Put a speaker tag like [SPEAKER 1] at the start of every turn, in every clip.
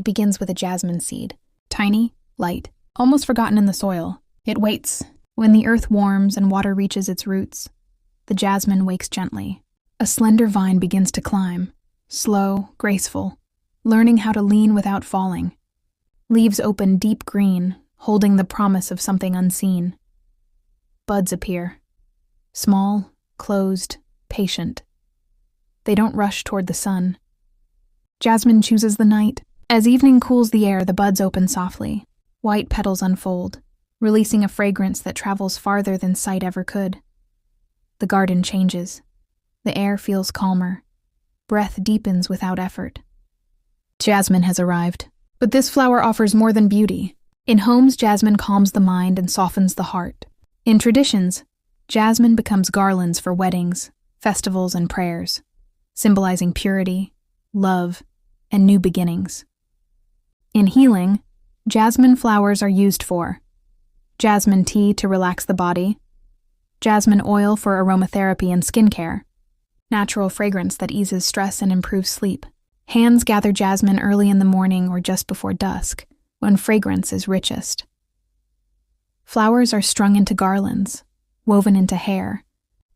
[SPEAKER 1] It begins with a jasmine seed. Tiny, light, almost forgotten in the soil. It waits. When the earth warms and water reaches its roots, the jasmine wakes gently. A slender vine begins to climb, slow, graceful, learning how to lean without falling. Leaves open deep green, holding the promise of something unseen. Buds appear. Small, closed, patient. They don't rush toward the sun. Jasmine chooses the night. As evening cools the air, the buds open softly. White petals unfold, releasing a fragrance that travels farther than sight ever could. The garden changes. The air feels calmer. Breath deepens without effort. Jasmine has arrived. But this flower offers more than beauty. In homes, jasmine calms the mind and softens the heart. In traditions, jasmine becomes garlands for weddings, festivals, and prayers, symbolizing purity, love, and new beginnings. In healing, jasmine flowers are used for jasmine tea to relax the body, jasmine oil for aromatherapy and skincare, natural fragrance that eases stress and improves sleep. Hands gather jasmine early in the morning or just before dusk, when fragrance is richest. Flowers are strung into garlands, woven into hair,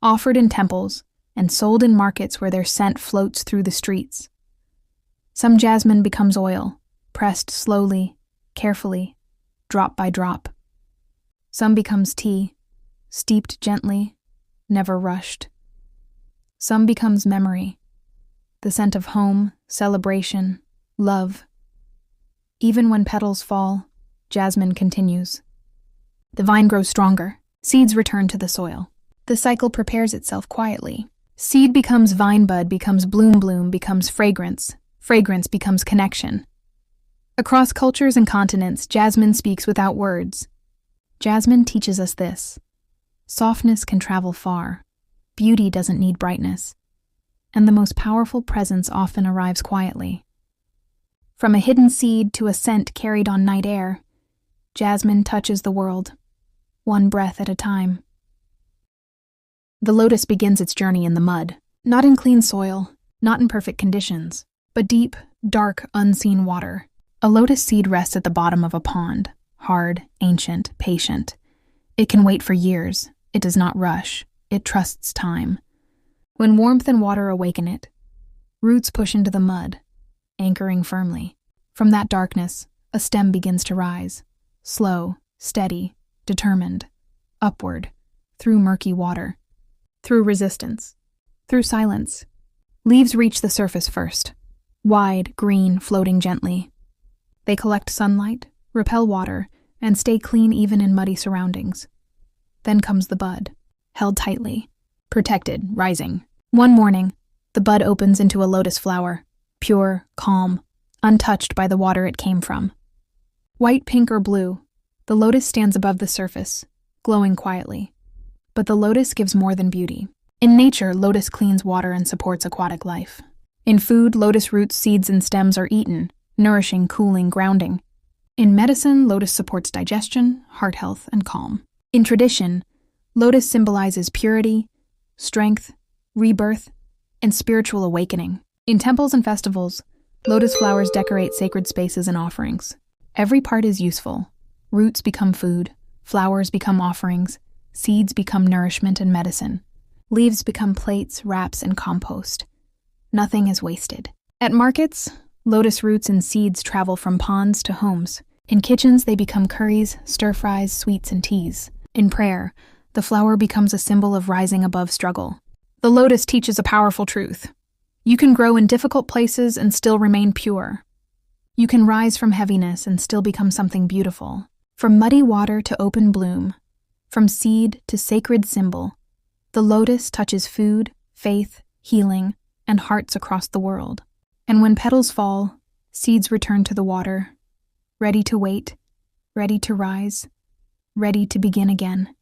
[SPEAKER 1] offered in temples, and sold in markets where their scent floats through the streets. Some jasmine becomes oil, pressed slowly, carefully, drop by drop. Some becomes tea, steeped gently, never rushed. Some becomes memory, the scent of home, celebration, love. Even when petals fall, jasmine continues. The vine grows stronger. Seeds return to the soil. The cycle prepares itself quietly. Seed becomes vine bud, becomes bloom, becomes fragrance. Fragrance becomes connection. Across cultures and continents, jasmine speaks without words. Jasmine teaches us this: softness can travel far. Beauty doesn't need brightness. And the most powerful presence often arrives quietly. From a hidden seed to a scent carried on night air, jasmine touches the world, one breath at a time. The lotus begins its journey in the mud, not in clean soil, not in perfect conditions, but deep, dark, unseen water. A lotus seed rests at the bottom of a pond, hard, ancient, patient. It can wait for years. It does not rush. It trusts time. When warmth and water awaken it, roots push into the mud, anchoring firmly. From that darkness, a stem begins to rise, slow, steady, determined, upward, through murky water, through resistance, through silence. Leaves reach the surface first, wide, green, floating gently. They collect sunlight, repel water, and stay clean even in muddy surroundings. Then comes the bud, held tightly, protected, rising. One morning, the bud opens into a lotus flower, pure, calm, untouched by the water it came from. White, pink, or blue, the lotus stands above the surface, glowing quietly. But the lotus gives more than beauty. In nature, lotus cleans water and supports aquatic life. In food, lotus roots, seeds, and stems are eaten, nourishing, cooling, grounding. In medicine, lotus supports digestion, heart health, and calm. In tradition, lotus symbolizes purity, strength, rebirth, and spiritual awakening. In temples and festivals, lotus flowers decorate sacred spaces and offerings. Every part is useful. Roots become food, flowers become offerings, seeds become nourishment and medicine. Leaves become plates, wraps, and compost. Nothing is wasted. At markets, lotus roots and seeds travel from ponds to homes. In kitchens, they become curries, stir-fries, sweets, and teas. In prayer, the flower becomes a symbol of rising above struggle. The lotus teaches a powerful truth. You can grow in difficult places and still remain pure. You can rise from heaviness and still become something beautiful. From muddy water to open bloom, from seed to sacred symbol, the lotus touches food, faith, healing, and hearts across the world. And when petals fall, seeds return to the water, ready to wait, ready to rise, ready to begin again.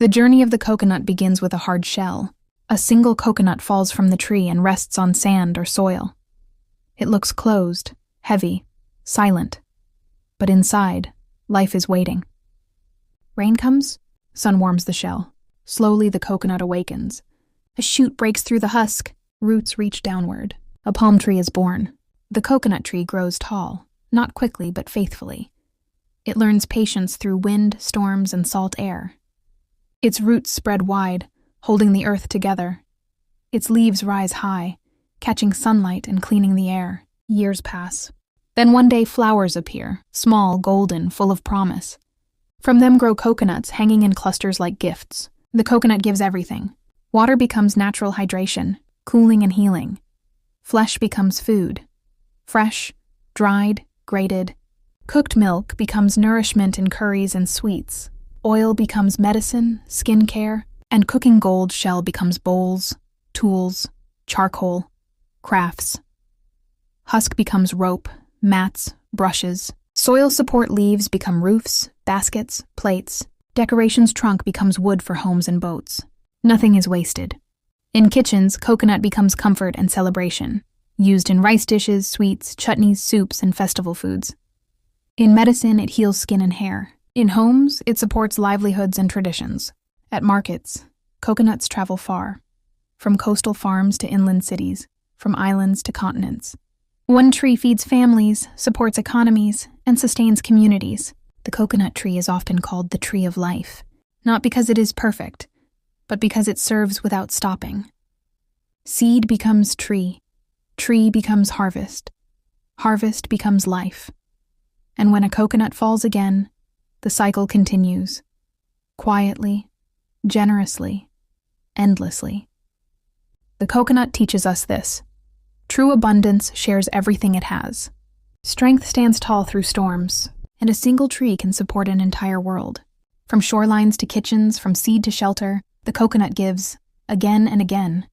[SPEAKER 1] The journey of the coconut begins with a hard shell. A single coconut falls from the tree and rests on sand or soil. It looks closed, heavy, silent. But inside, life is waiting. Rain comes, sun warms the shell. Slowly the coconut awakens. A shoot breaks through the husk, roots reach downward. A palm tree is born. The coconut tree grows tall, not quickly but faithfully. It learns patience through wind, storms, and salt air. Its roots spread wide, holding the earth together. Its leaves rise high, catching sunlight and cleaning the air. Years pass. Then one day flowers appear, small, golden, full of promise. From them grow coconuts hanging in clusters like gifts. The coconut gives everything. Water becomes natural hydration, cooling and healing. Flesh becomes food. Fresh, dried, grated. Cooked milk becomes nourishment in curries and sweets. Oil becomes medicine, skincare, and cooking gold shell becomes bowls, tools, charcoal, crafts. Husk becomes rope, mats, brushes. Soil support leaves become roofs, baskets, plates. Decorations trunk becomes wood for homes and boats. Nothing is wasted. In kitchens, coconut becomes comfort and celebration, used in rice dishes, sweets, chutneys, soups, and festival foods. In medicine, it heals skin and hair. In homes, it supports livelihoods and traditions. At markets, coconuts travel far, from coastal farms to inland cities, from islands to continents. One tree feeds families, supports economies, and sustains communities. The coconut tree is often called the tree of life, not because it is perfect, but because it serves without stopping. Seed becomes tree becomes harvest becomes life. And when a coconut falls again, the cycle continues, quietly, generously, endlessly. The coconut teaches us this. True abundance shares everything it has. Strength stands tall through storms, and a single tree can support an entire world. From shorelines to kitchens, from seed to shelter, the coconut gives, again and again.